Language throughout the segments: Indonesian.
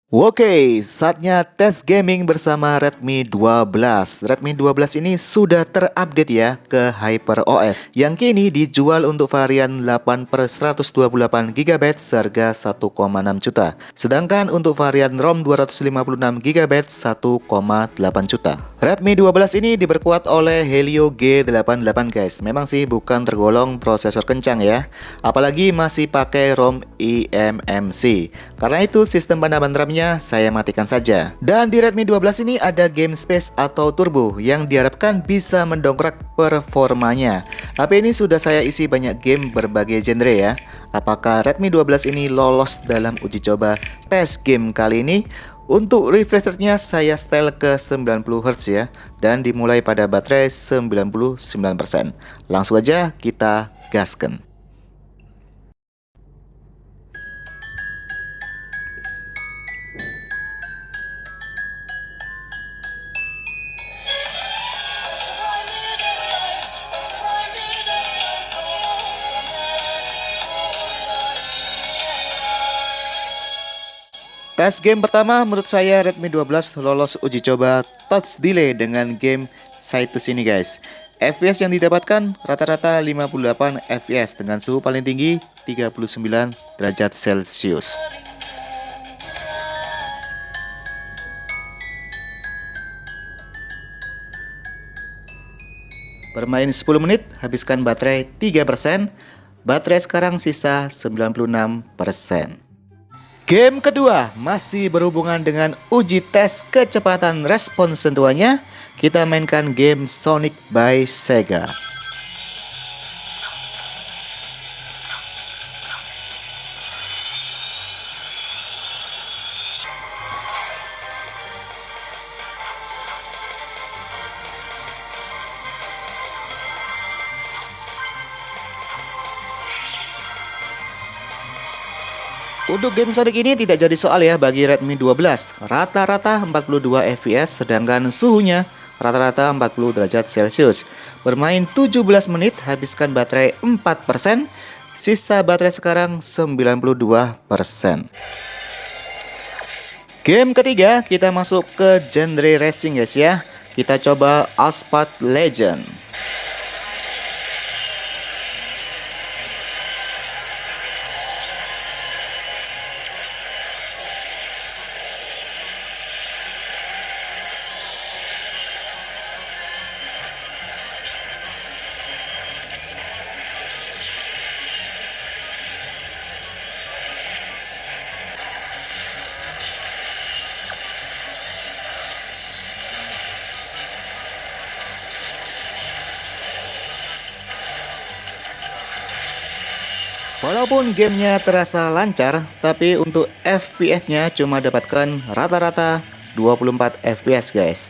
Oke, saatnya tes gaming bersama Redmi 12. Redmi 12 ini sudah terupdate ya ke HyperOS yang kini dijual untuk varian 8 per 128 GB seharga 1,6 juta. Sedangkan untuk varian ROM 256 GB 1,8 juta. Redmi 12 ini diperkuat oleh Helio G88 guys. Memang sih bukan tergolong prosesor kencang ya. Apalagi masih pakai ROM eMMC. Karena itu sistem penambahan RAM-nya saya matikan saja. Dan di Redmi 12 ini ada game space atau turbo yang diharapkan bisa mendongkrak performanya. HP ini sudah saya isi banyak game berbagai genre ya. Apakah Redmi 12 ini lolos dalam uji coba tes game kali ini? Untuk refresh rate-nya saya setel ke 90 Hz ya, dan dimulai pada baterai 99%. Langsung aja kita gaskan. Tes game pertama menurut saya Redmi 12 lolos uji coba touch delay dengan game Cytus ini guys. FPS yang didapatkan rata-rata 58 FPS dengan suhu paling tinggi 39 derajat Celcius. Bermain 10 menit, habiskan baterai 3%. Baterai sekarang sisa 96%. Game kedua masih berhubungan dengan uji tes kecepatan respons sentuhannya. Kita mainkan game Sonic by Sega. Untuk game Sonic ini tidak jadi soal ya bagi Redmi 12. Rata-rata 42 fps sedangkan suhunya rata-rata 40 derajat Celcius. Bermain 17 menit, habiskan baterai 4%. Sisa baterai sekarang 92%. Game ketiga kita masuk ke genre racing guys ya. Kita coba Asphalt Legend. Walaupun gamenya terasa lancar, tapi untuk FPS-nya cuma dapatkan rata-rata 24 FPS guys.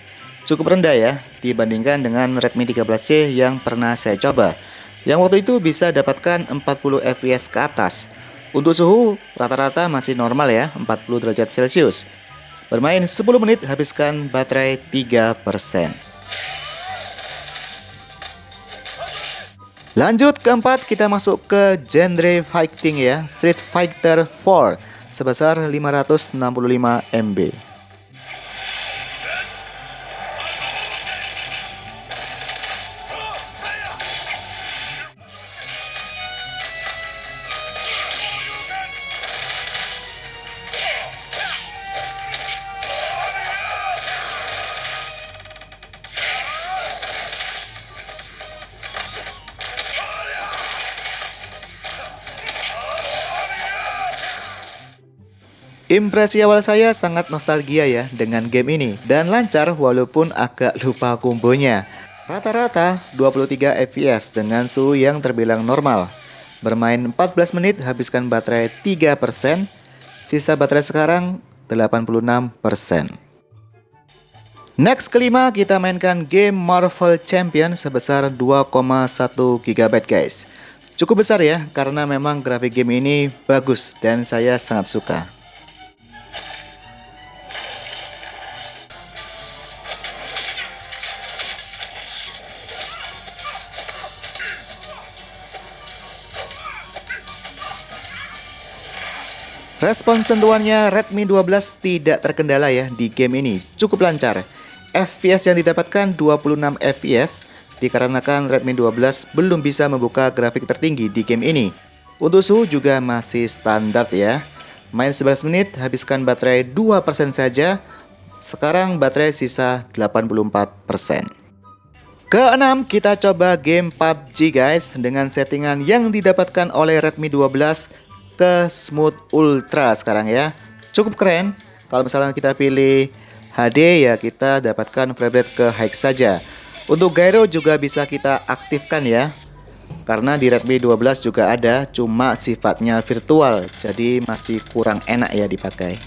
Cukup rendah ya, dibandingkan dengan Redmi 13C yang pernah saya coba. Yang waktu itu bisa dapatkan 40 FPS ke atas. Untuk suhu, rata-rata masih normal ya, 40 derajat Celcius. Bermain 10 menit, habiskan baterai 3%. Lanjut keempat, kita masuk ke genre fighting ya, Street Fighter 4 sebesar 565 MB. Impresi awal saya sangat nostalgia ya dengan game ini dan lancar walaupun agak lupa kombonya. Rata-rata 23 fps dengan suhu yang terbilang normal. Bermain 14 menit, habiskan baterai 3%. Sisa baterai sekarang 86%. Next kelima, kita mainkan game Marvel Champion sebesar 2,1 GB guys. Cukup besar ya karena memang grafik game ini bagus dan saya sangat suka. Respon sentuhannya Redmi 12 tidak terkendala ya di game ini, cukup lancar. FPS yang didapatkan 26 FPS dikarenakan Redmi 12 belum bisa membuka grafik tertinggi di game ini. Untuk suhu juga masih standar ya. Main 11 menit habiskan baterai 2% saja. Sekarang baterai sisa 84%. Keenam, kita coba game PUBG guys dengan settingan yang didapatkan oleh Redmi 12 ke Smooth Ultra sekarang ya. Cukup keren. Kalau misalnya kita pilih HD ya kita dapatkan frame rate ke high saja. Untuk gyro juga bisa kita aktifkan ya. Karena di Redmi 12 juga ada, cuma sifatnya virtual. Jadi masih kurang enak ya dipakai.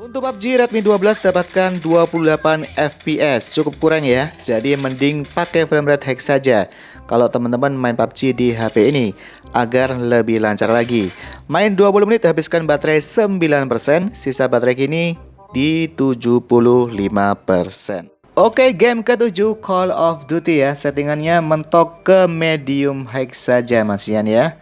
Untuk PUBG Redmi 12 dapatkan 28 FPS, cukup kurang ya. Jadi mending pakai frame rate high saja kalau teman-teman main PUBG di HP ini agar lebih lancar lagi. Main 20 menit habiskan baterai 9%, sisa baterai kini di 75%. Oke, game ke-7 Call of Duty ya. Settingannya mentok ke medium high saja Mas Ian ya.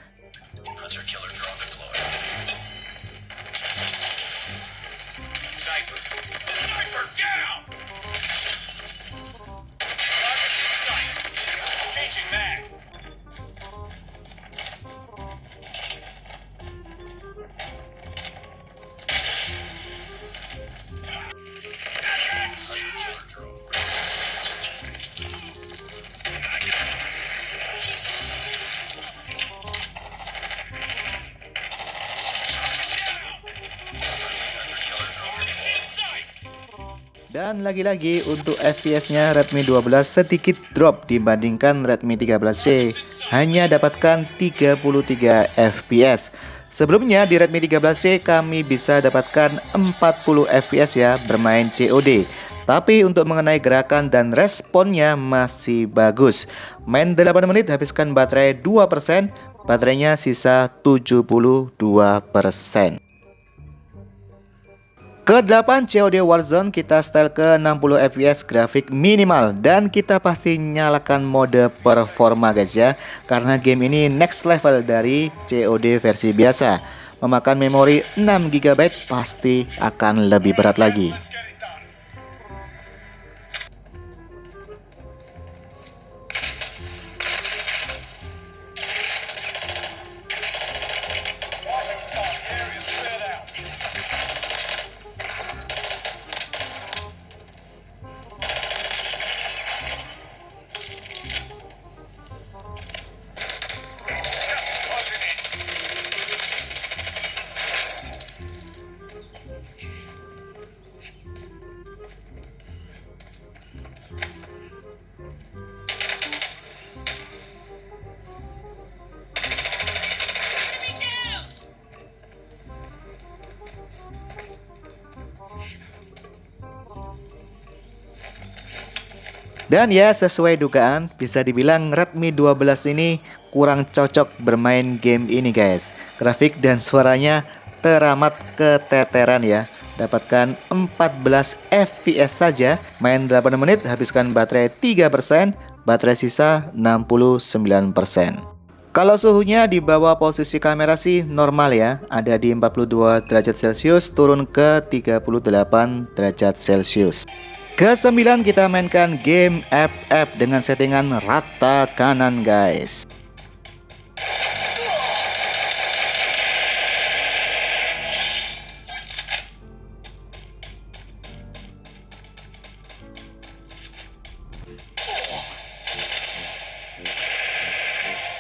Dan lagi-lagi untuk FPS-nya Redmi 12 sedikit drop dibandingkan Redmi 13C, hanya dapatkan 33 FPS. Sebelumnya di Redmi 13C kami bisa dapatkan 40 FPS ya bermain COD. Tapi untuk mengenai gerakan dan responnya masih bagus. Main 8 menit habiskan baterai 2%, baterainya sisa 72%. Ke-8 COD Warzone kita setel ke 60 fps grafik minimal dan kita pasti nyalakan mode performa guys ya. Karena game ini next level dari COD versi biasa. Memakan memori 6 GB pasti akan lebih berat lagi. Dan ya sesuai dugaan, bisa dibilang Redmi 12 ini kurang cocok bermain game ini guys. Grafik dan suaranya teramat keteteran ya. Dapatkan 14 FPS saja, main 8 menit habiskan baterai 3%, baterai sisa 69%. Kalau suhunya di bawah posisi kamera sih normal ya, ada di 42 derajat Celcius turun ke 38 derajat Celcius. Ke-9 kita mainkan game FF dengan settingan rata kanan guys.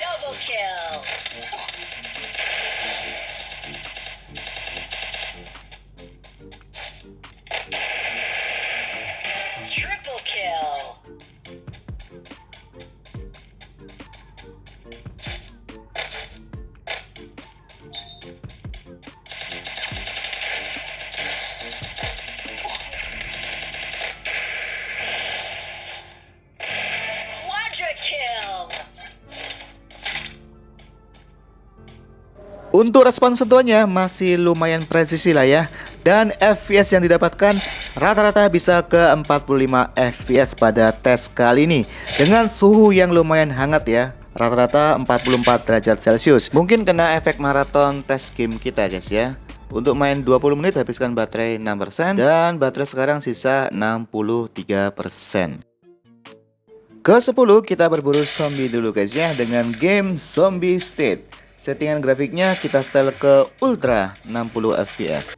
Double kill. Triple kill. Untuk respon sentuhannya masih lumayan presisi lah ya. Dan FPS yang didapatkan rata-rata bisa ke 45 FPS pada tes kali ini. Dengan suhu yang lumayan hangat ya. Rata-rata 44 derajat Celcius. Mungkin kena efek maraton tes game kita guys ya. Untuk main 20 menit habiskan baterai 6%. Dan baterai sekarang sisa 63%. Ke-10 kita berburu zombie dulu guys ya. Dengan game Zombie State. Settingan grafiknya kita setel ke Ultra 60 fps.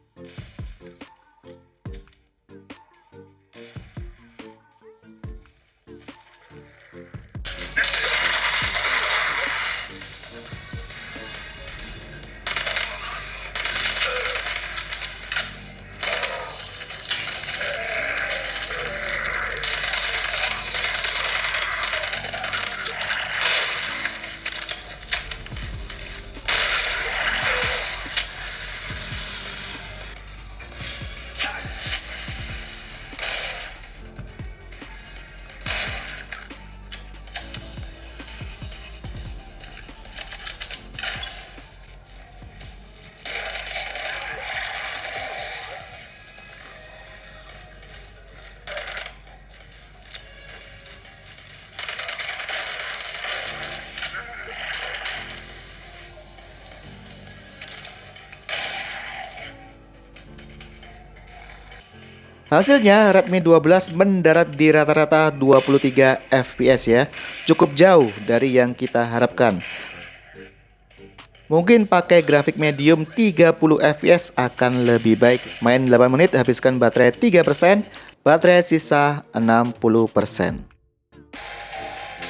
Hasilnya Redmi 12 mendarat di rata-rata 23 fps ya. Cukup jauh dari yang kita harapkan. Mungkin pakai grafik medium 30 fps akan lebih baik. Main 8 menit habiskan baterai 3%, baterai sisa 60%.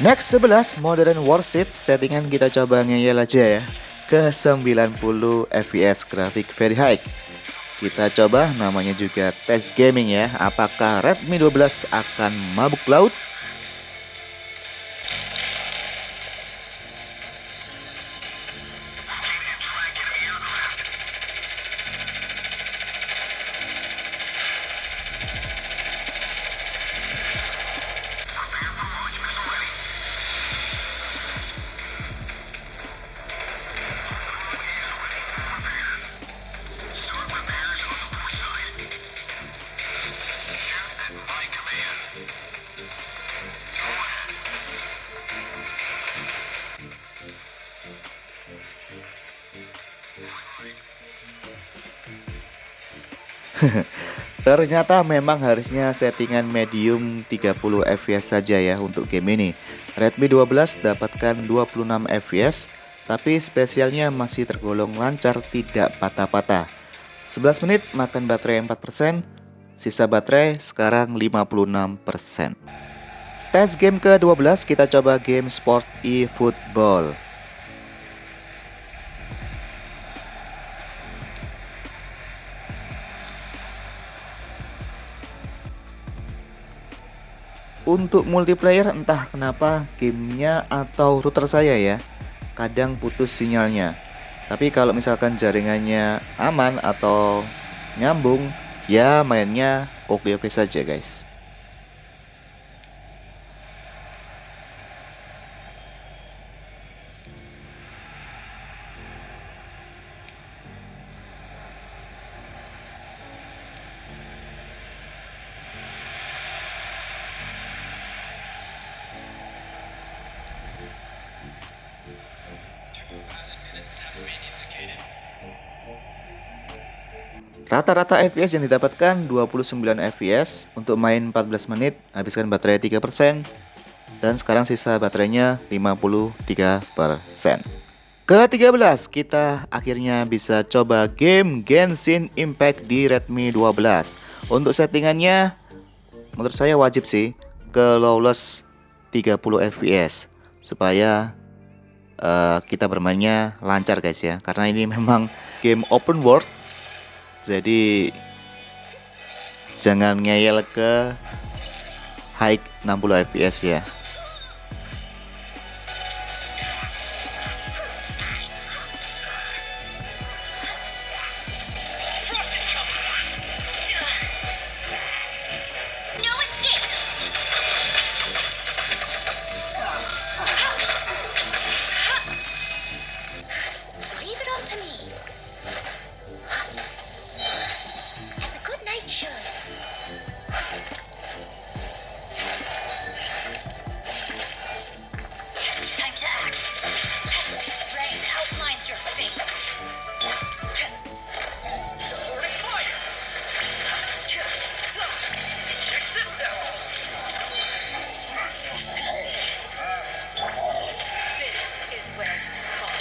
Next 11 Modern Warship, settingan kita coba ngeyel aja ya. Ke 90 fps grafik very high. Kita coba, namanya juga tes gaming ya. Apakah Redmi 12 akan mabuk laut? Ternyata memang harusnya settingan medium 30 fps saja ya untuk game ini. Redmi 12 dapatkan 26 fps, tapi spesialnya masih tergolong lancar, tidak patah-patah. 11 menit makan baterai 4%, sisa baterai sekarang 56%. Tes game ke-12 kita coba game Sport eFootball. Untuk multiplayer entah kenapa gamenya atau router saya ya kadang putus sinyalnya. Tapi kalau misalkan jaringannya aman atau nyambung ya mainnya oke-oke saja guys. Rata-rata FPS yang didapatkan 29 FPS. Untuk main 14 menit habiskan baterai 3%. Dan sekarang sisa baterainya 53%. Ke-13 kita akhirnya bisa coba game Genshin Impact di Redmi 12. Untuk settingannya menurut saya wajib sih ke lowless 30 fps supaya kita bermainnya lancar guys ya. Karena ini memang game open world. Jadi jangan ngeyel ke high 60 fps ya. No escape! Leave it all to me. As a good knight should. Time to act. Rain outlines your fate. Soaring fire! Check this out! This is where you fall.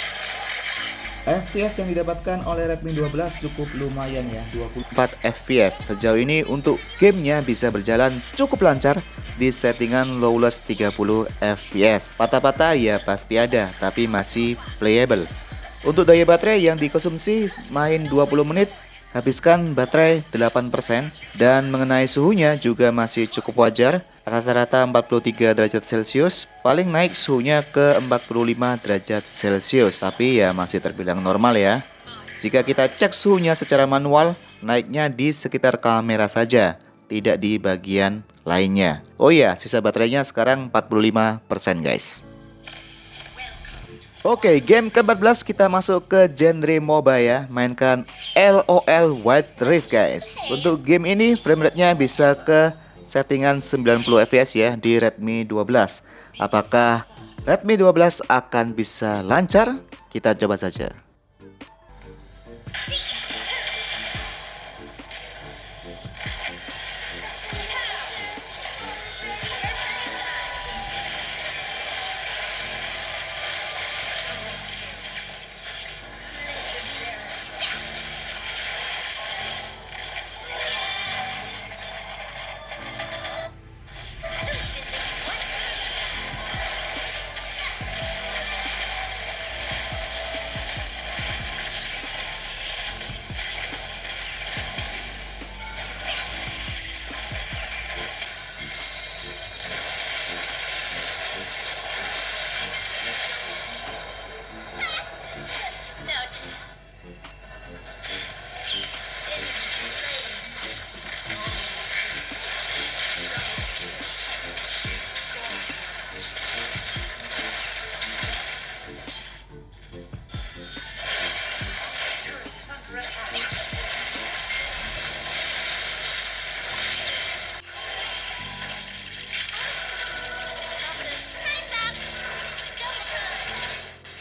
FPS yang didapatkan oleh Redmi 12 cukup lumayan ya, 24 FPS. Sejauh ini untuk gamenya bisa berjalan cukup lancar di settingan lowless 30 FPS. Patah-patah ya pasti ada, tapi masih playable. Untuk daya baterai yang dikonsumsi main 20 menit, habiskan baterai 8%, dan mengenai suhunya juga masih cukup wajar, rata-rata 43 derajat Celcius, paling naik suhunya ke 45 derajat Celcius, tapi ya masih terbilang normal ya. Jika kita cek suhunya secara manual, naiknya di sekitar kamera saja, tidak di bagian lainnya. Oh iya, sisa baterainya sekarang 45% guys. Oke, game ke-14 kita masuk ke genre MOBA ya. Mainkan LOL Wild Rift guys. Untuk game ini frame rate-nya bisa ke settingan 90 fps ya di Redmi 12. Apakah Redmi 12 akan bisa lancar? Kita coba saja.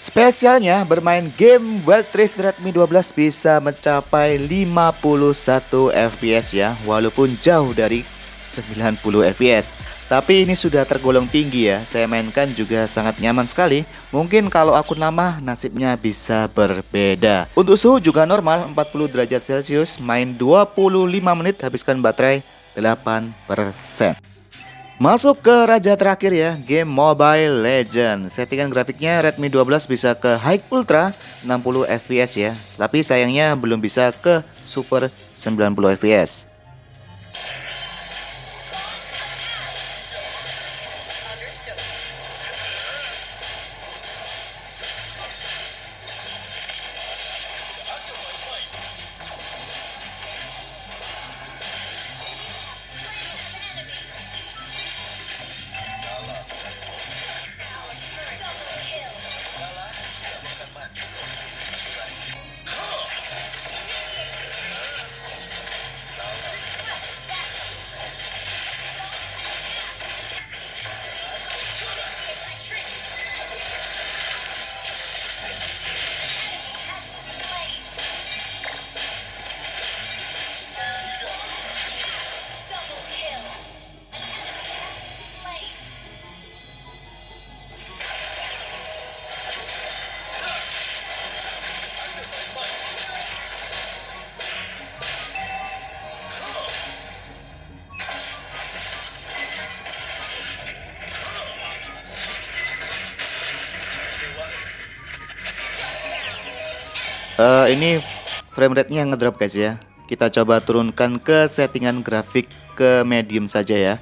Spesialnya bermain game Wild Rift Redmi 12 bisa mencapai 51 fps ya, walaupun jauh dari 90 fps. Tapi ini sudah tergolong tinggi ya, saya mainkan juga sangat nyaman sekali. Mungkin kalau akun lama nasibnya bisa berbeda. Untuk suhu juga normal 40 derajat Celcius, main 25 menit habiskan baterai 8%. Masuk ke raja terakhir ya, game Mobile Legends. Settingan grafiknya Redmi 12 bisa ke High Ultra 60 fps ya, tapi sayangnya belum bisa ke Super 90 fps. Ini frame rate-nya ngedrop guys ya. Kita coba turunkan ke settingan grafik ke medium saja ya.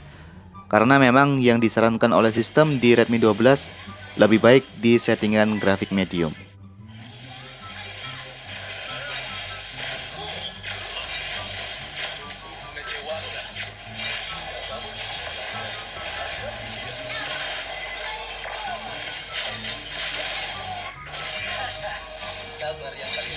Karena memang yang disarankan oleh sistem di Redmi 12 lebih baik di settingan grafik medium. Sabar yang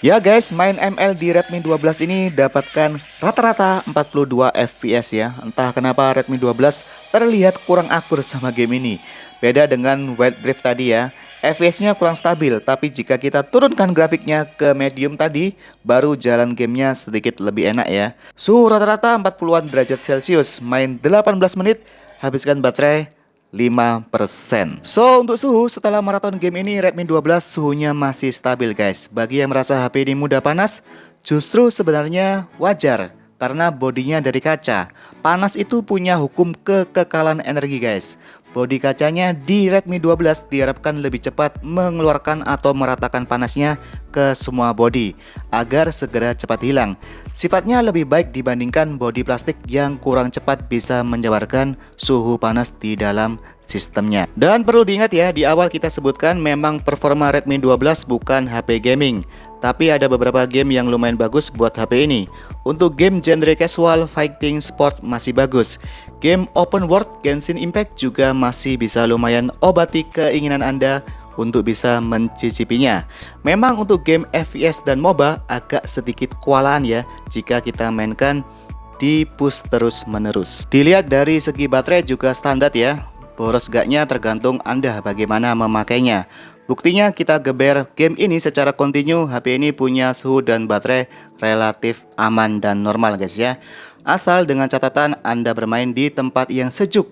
Ya guys, main ML di Redmi 12 ini dapatkan rata-rata 42 FPS ya. Entah kenapa Redmi 12 terlihat kurang akur sama game ini. Beda dengan Wild Rift tadi ya, FPS-nya kurang stabil. Tapi jika kita turunkan grafiknya ke medium tadi, baru jalan gamenya sedikit lebih enak ya. Suhu rata-rata 40-an derajat Celcius, main 18 menit, habiskan baterai 5%. So, untuk suhu setelah maraton game ini Redmi 12 suhunya masih stabil guys. Bagi yang merasa HP ini mudah panas, justru sebenarnya wajar karena bodinya dari kaca. Panas itu punya hukum kekekalan energi guys. Bodi kacanya di Redmi 12 diharapkan lebih cepat mengeluarkan atau meratakan panasnya ke semua bodi agar segera cepat hilang. Sifatnya lebih baik dibandingkan bodi plastik yang kurang cepat bisa menjabarkan suhu panas di dalam sistemnya. Dan perlu diingat ya, di awal kita sebutkan memang performa Redmi 12 bukan HP gaming, tapi ada beberapa game yang lumayan bagus buat HP ini. Untuk game genre casual, fighting, sport masih bagus. Game open world Genshin Impact juga masih bisa lumayan obati keinginan Anda untuk bisa mencicipinya. Memang untuk game FPS dan MOBA agak sedikit kewalahan ya jika kita mainkan di push terus menerus. Dilihat dari segi baterai juga standar ya. Boros gaknya tergantung Anda bagaimana memakainya. Buktinya kita geber game ini secara kontinu, HP ini punya suhu dan baterai relatif aman dan normal guys ya. Asal dengan catatan Anda bermain di tempat yang sejuk.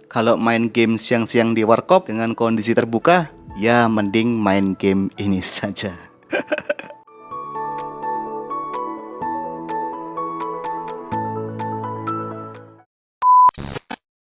Kalau main game siang-siang di warkop dengan kondisi terbuka, ya mending main game ini saja.